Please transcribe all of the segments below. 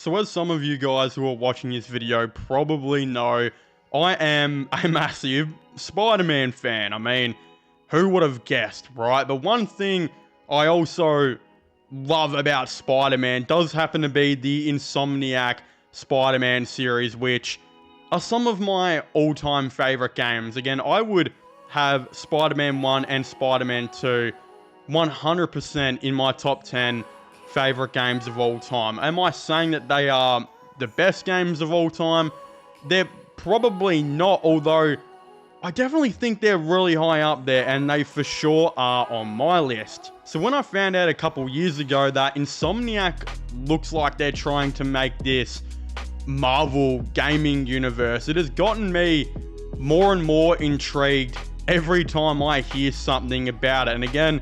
So as some of you guys who are watching this video probably know, I am a massive Spider-Man fan. I mean, who would have guessed, right? But one thing I also love about Spider-Man does happen to be the Insomniac Spider-Man series, which are some of my all-time favorite games. Again, I would have Spider-Man 1 and Spider-Man 2 100% in my top 10 favorite games of all time. Am I saying that they are the best games of all time? They're probably not, although I definitely think they're really high up there, and they for sure are on my list. So when I found out a couple years ago that Insomniac looks like they're trying to make this Marvel gaming universe, it has gotten me more and more intrigued every time I hear something about it. And again,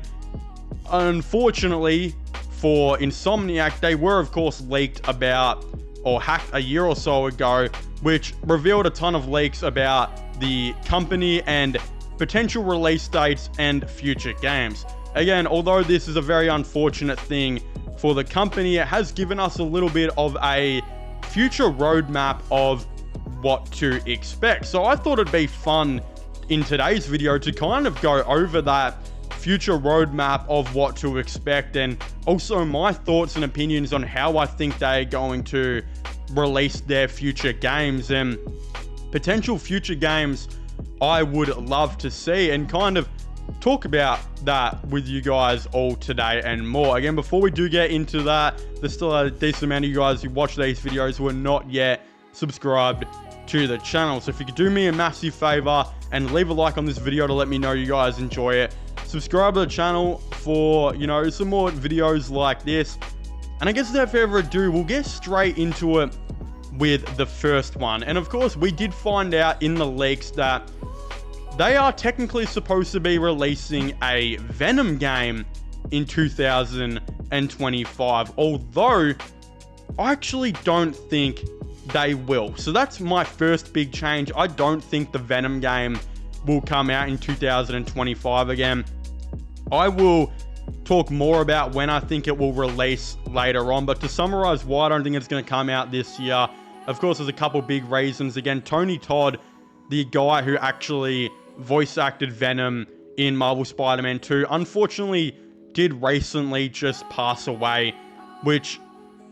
unfortunately for Insomniac, they were of course leaked about, or hacked a year or so ago, which revealed a ton of leaks about the company and potential release dates and future games. Again, although this is a very unfortunate thing for the company, it has given us a little bit of a future roadmap of what to expect. So I thought it'd be fun in today's video to kind of go over that future roadmap of what to expect, and also my thoughts and opinions on how I think they're going to release their future games and potential future games I would love to see, and kind of talk about that with you guys all today and more. Again, before we do get into that, there's still a decent amount of you guys who watch these videos who are not yet subscribed to the channel. So if you could do me a massive favor and leave a like on this video to let me know you guys enjoy it. Subscribe to the channel for, some more videos like this. And I guess without further ado, we'll get straight into it with the first one. And of course, we did find out in the leaks that they are technically supposed to be releasing a Venom game in 2025. Although, I actually don't think they will. So that's my first big change. I don't think the Venom game will come out in 2025 again. I will talk more about when I think it will release later on, but to summarize why I don't think it's going to come out this year, of course, there's a couple big reasons. Again, Tony Todd, the guy who actually voice acted Venom in Marvel Spider-Man 2, unfortunately did recently just pass away, which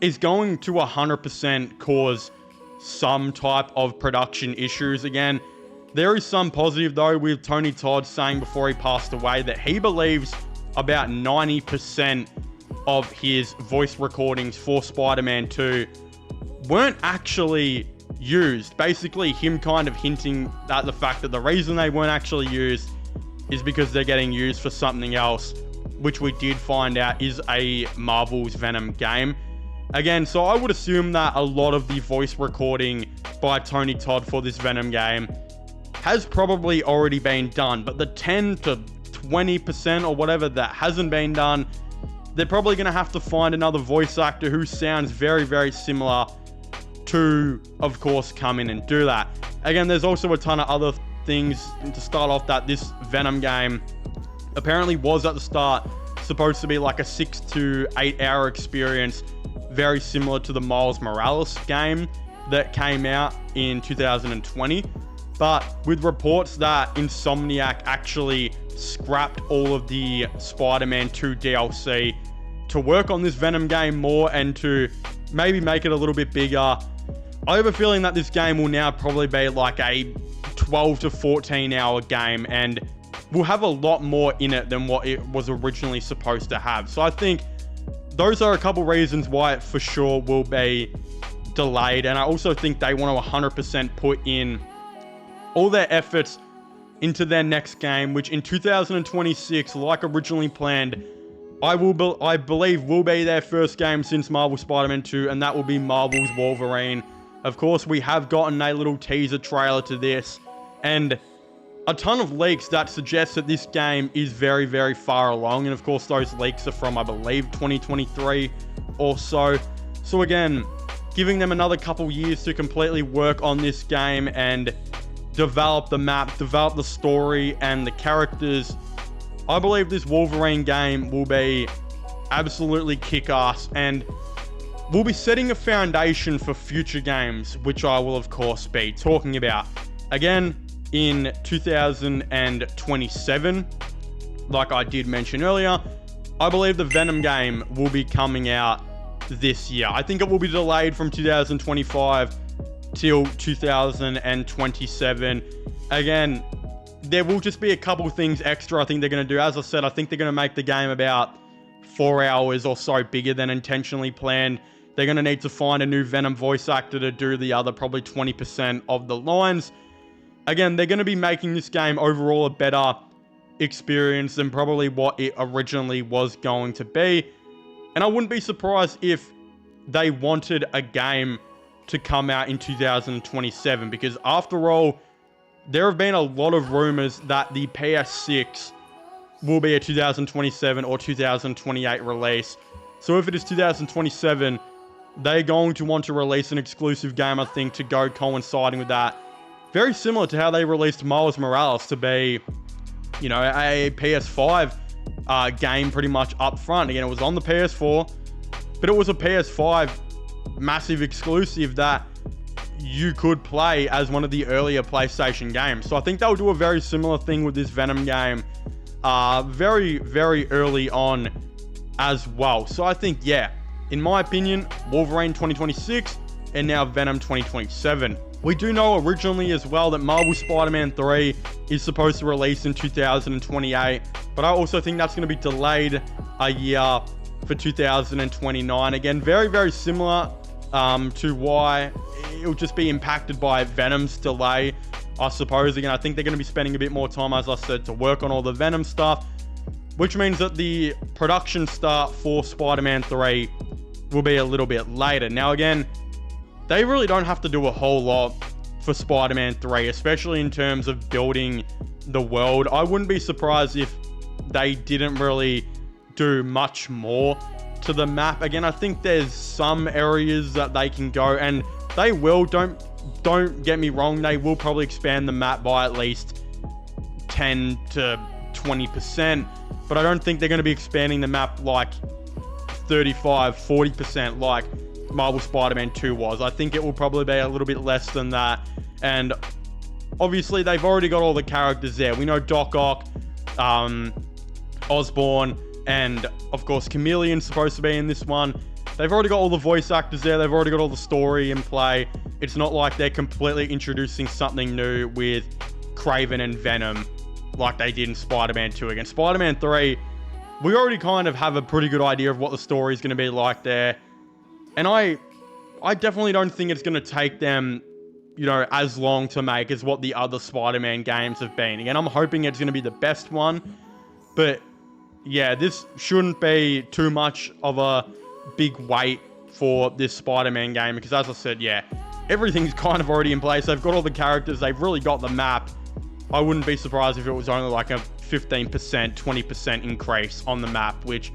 is going to 100% cause some type of production issues. Again, there is some positive though, with Tony Todd saying before he passed away that he believes about 90% of his voice recordings for Spider-Man 2 weren't actually used. Basically, him kind of hinting at the fact that the reason they weren't actually used is because they're getting used for something else, which we did find out is a Marvel's Venom game. Again, so I would assume that a lot of the voice recording by Tony Todd for this Venom game has probably already been done, but the 10 to 20% or whatever that hasn't been done, they're probably going to have to find another voice actor who sounds very, very similar to, of course, come in and do that. Again, there's also a ton of other things to start off, that this Venom game apparently was at the start supposed to be like a 6 to 8 hour experience, very similar to the Miles Morales game that came out in 2020. But with reports that Insomniac actually scrapped all of the Spider-Man 2 DLC to work on this Venom game more and to maybe make it a little bit bigger, I have a feeling that this game will now probably be like a 12 to 14 hour game and will have a lot more in it than what it was originally supposed to have. So I think those are a couple reasons why it for sure will be delayed. And I also think they want to 100% put in all their efforts into their next game, which in 2026, like originally planned, I believe will be their first game since Marvel Spider-Man 2, and that will be Marvel's Wolverine. Of course, we have gotten a little teaser trailer to this, and a ton of leaks that suggest that this game is very, very far along. And of course, those leaks are from, I believe, 2023 or so. So again, giving them another couple years to completely work on this game and develop the map, develop the story and the characters. I believe this Wolverine game will be absolutely kick-ass, and will be setting a foundation for future games, which I will of course be talking about. Again, in 2027, like I did mention earlier, I believe the Venom game will be coming out this year. I think it will be delayed from 2025 till 2027. Again, there will just be a couple things extra I think they're going to do. As I said, I think they're going to make the game about 4 hours or so bigger than intentionally planned. They're going to need to find a new Venom voice actor to do the other probably 20% of the lines. Again, they're going to be making this game overall a better experience than probably what it originally was going to be. And I wouldn't be surprised if they wanted a game to come out in 2027, because after all, there have been a lot of rumors that the PS6 will be a 2027 or 2028 release. So if it is 2027, they're going to want to release an exclusive game, I think, to go coinciding with that. Very similar to how they released Miles Morales to be, you know, a PS5 game pretty much up front. Again, it was on the PS4, but it was a PS5 massive exclusive that you could play as one of the earlier PlayStation games. So I think they'll do a very similar thing with this Venom game very, very early on as well. So I think, yeah, in my opinion, Wolverine 2026 and now Venom 2027. We do know originally as well that Marvel Spider-Man 3 is supposed to release in 2028, but I also think that's going to be delayed a year for 2029. Again, very, very similar to why it'll just be impacted by Venom's delay, I suppose. Again, I think they're going to be spending a bit more time, as I said, to work on all the Venom stuff, which means that the production start for Spider-Man 3 will be a little bit later. Now, again, they really don't have to do a whole lot for Spider-Man 3, especially in terms of building the world. I wouldn't be surprised if they didn't really do much more to the map. Again, I think there's some areas that they can go, and they will. Don't get me wrong, they will probably expand the map by at least 10 to 20%, but I don't think they're going to be expanding the map like 35-40% like Marvel Spider-Man 2 was. I think it will probably be a little bit less than that. And obviously they've already got all the characters there. We know Doc Ock, Osborn, and of course Chameleon's supposed to be in this one. They've already got all the voice actors there. They've already got all the story in play. It's not like they're completely introducing something new with Kraven and Venom like they did in Spider-Man 2. Again, Spider-Man 3, we already kind of have a pretty good idea of what the story is going to be like there. And I definitely don't think it's going to take them, you know, as long to make as what the other Spider-Man games have been. Again, I'm hoping it's going to be the best one. But yeah, this shouldn't be too much of a big wait for this Spider-Man game, because as I said, yeah, everything's kind of already in place. They've got all the characters. They've really got the map. I wouldn't be surprised if it was only like a 15%, 20% increase on the map, which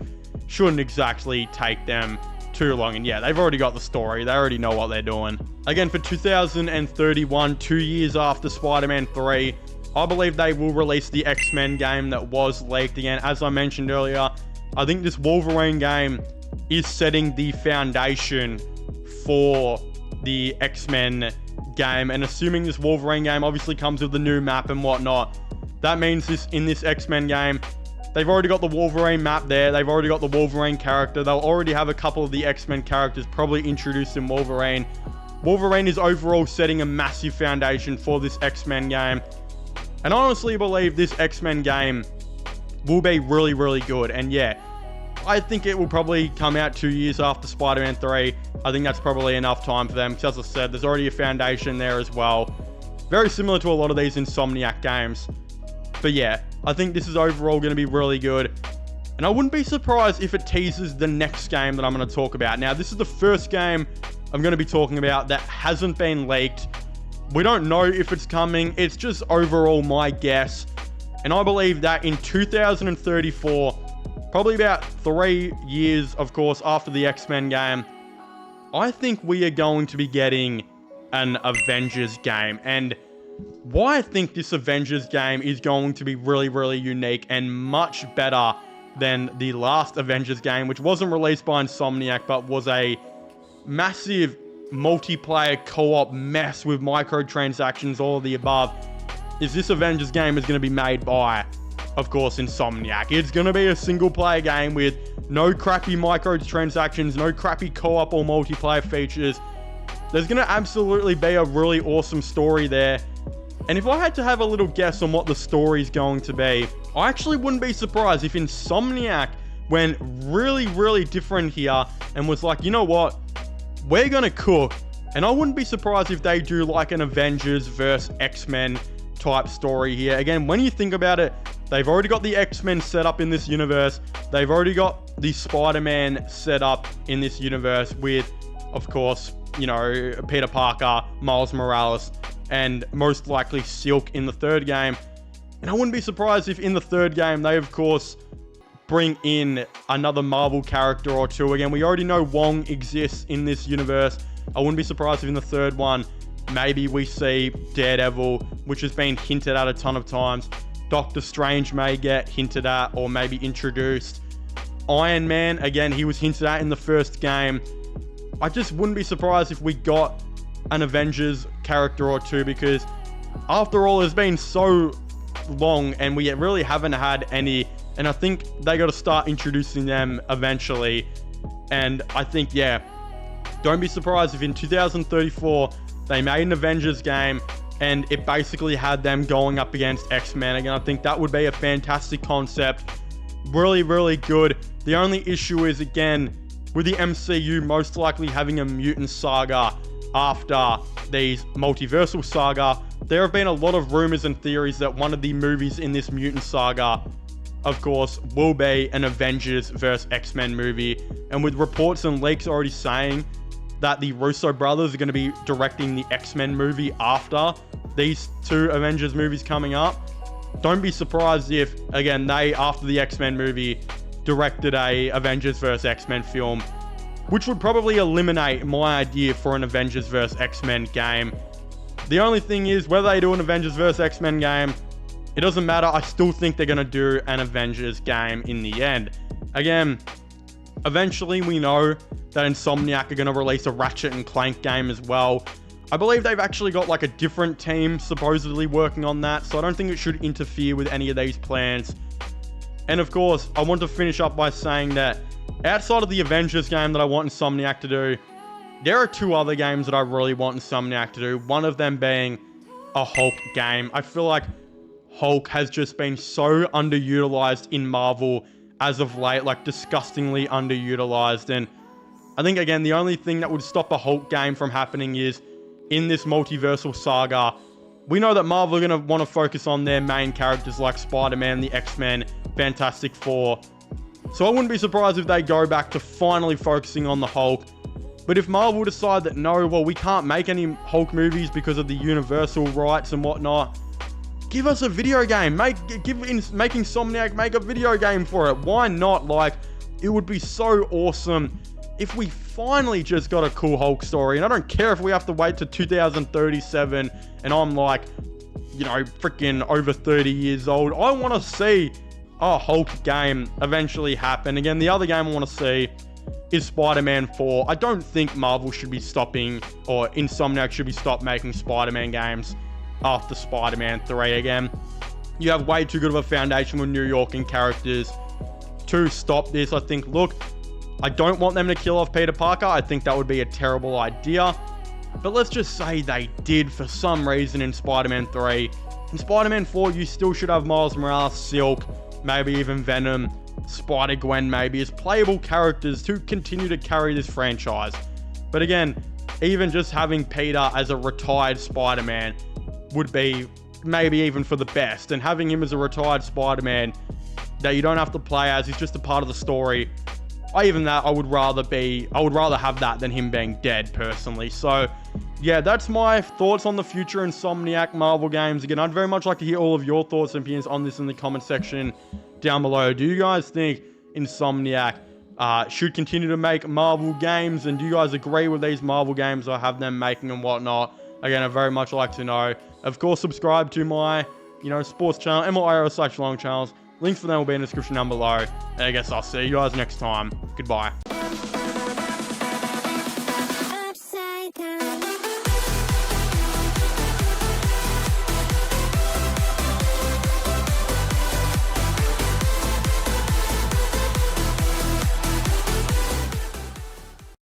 shouldn't exactly take them too long. And yeah, they've already got the story. They already know what they're doing. Again, for 2031, 2 years after Spider-Man 3, I believe they will release the X-Men game that was leaked. Again, as I mentioned earlier, I think this Wolverine game is setting the foundation for the X-Men game. And assuming this Wolverine game obviously comes with the new map and whatnot, that means in this X-Men game, they've already got the Wolverine map there. They've already got the Wolverine character. They'll already have a couple of the X-Men characters probably introduced in Wolverine. Wolverine is overall setting a massive foundation for this X-Men game. And I honestly believe this X-Men game will be really, really good. And yeah, I think it will probably come out 2 years after Spider-Man 3. I think that's probably enough time for them, because as I said, there's already a foundation there as well. Very similar to a lot of these Insomniac games. But yeah, I think this is overall going to be really good. And I wouldn't be surprised if it teases the next game that I'm going to talk about. Now, this is the first game I'm going to be talking about that hasn't been leaked. We don't know if it's coming. It's just overall my guess. And I believe that in 2034, probably about 3 years, of course, after the X-Men game, I think we are going to be getting an Avengers game. And why I think this Avengers game is going to be really, really unique and much better than the last Avengers game, which wasn't released by Insomniac, but was a massive multiplayer co-op mess with microtransactions, all of the above, is this Avengers game is going to be made by, of course, Insomniac. It's going to be a single player game with no crappy microtransactions, no crappy co-op or multiplayer features. There's going to absolutely be a really awesome story there. And if I had to have a little guess on what the story is going to be, I actually wouldn't be surprised if Insomniac went really, really different here and was like, you know what? We're going to cook. And I wouldn't be surprised if they do like an Avengers versus X-Men type story here. Again, when you think about it, they've already got the X-Men set up in this universe. They've already got the Spider-Man set up in this universe with, of course, you know, Peter Parker, Miles Morales, and most likely Silk in the third game. And I wouldn't be surprised if in the third game they, of course, bring in another Marvel character or two. Again, we already know Wong exists in this universe. I wouldn't be surprised if in the third one, maybe we see Daredevil, which has been hinted at a ton of times. Doctor Strange may get hinted at or maybe introduced. Iron Man, again, he was hinted at in the first game. I just wouldn't be surprised if we got an Avengers character or two, because after all, it's been so long and we really haven't had any, and I think they got to start introducing them eventually. And I think, yeah, don't be surprised if in 2034 they made an Avengers game and it basically had them going up against X-Men. Again, I think that would be a fantastic concept. Really, really good. The only issue is, again, with the MCU most likely having a mutant saga after these multiversal saga, there have been a lot of rumors and theories that one of the movies in this mutant saga, of course, will be an Avengers versus X-Men movie. And with reports and leaks already saying that the Russo brothers are going to be directing the X-Men movie after these two Avengers movies coming up, don't be surprised if, again, they, after the X-Men movie, directed a Avengers vs. X-Men film, which would probably eliminate my idea for an Avengers vs. X-Men game. The only thing is, whether they do an Avengers vs. X-Men game, it doesn't matter. I still think they're going to do an Avengers game in the end. Again, eventually we know that Insomniac are going to release a Ratchet and Clank game as well. I believe they've actually got like a different team supposedly working on that, so I don't think it should interfere with any of these plans. And of course, I want to finish up by saying that outside of the Avengers game that I want Insomniac to do, there are two other games that I really want Insomniac to do. One of them being a Hulk game. I feel like Hulk has just been so underutilized in Marvel as of late, like disgustingly underutilized. And I think, again, the only thing that would stop a Hulk game from happening is in this multiversal saga, we know that Marvel are going to want to focus on their main characters like Spider-Man, the X-Men, Fantastic Four. So I wouldn't be surprised if they go back to finally focusing on the Hulk. But if Marvel decide that no, well, we can't make any Hulk movies because of the Universal rights and whatnot, give us a video game. Make Insomniac make a video game for it. Why not? Like, it would be so awesome if we finally just got a cool Hulk story. And I don't care if we have to wait to 2037 and I'm like, you know, freaking over 30 years old. I want to see a Hulk game eventually happen. Again, the other game I want to see is Spider-Man 4. I don't think Marvel should be stopping, or Insomniac should be stopped making Spider-Man games after Spider-Man 3. Again, you have way too good of a foundation with New York and characters to stop this. I think, look, I don't want them to kill off Peter Parker. I think that would be a terrible idea. But let's just say they did for some reason in Spider-Man 3. In Spider-Man 4, you still should have Miles Morales, Silk, maybe even Venom, Spider-Gwen maybe, as playable characters to continue to carry this franchise. But again, even just having Peter as a retired Spider-Man would be maybe even for the best. And having him as a retired Spider-Man that you don't have to play as, he's just a part of the story. I would rather have that than him being dead, personally. So yeah, that's my thoughts on the future Insomniac Marvel games. Again, I'd very much like to hear all of your thoughts and opinions on this in the comment section down below. Do you guys think Insomniac should continue to make Marvel games? And do you guys agree with these Marvel games I have them making and whatnot? Again, I'd very much like to know. Of course, subscribe to my, sports channel and my IRL/long channels. Links for them will be in the description down below. And I guess I'll see you guys next time. Goodbye.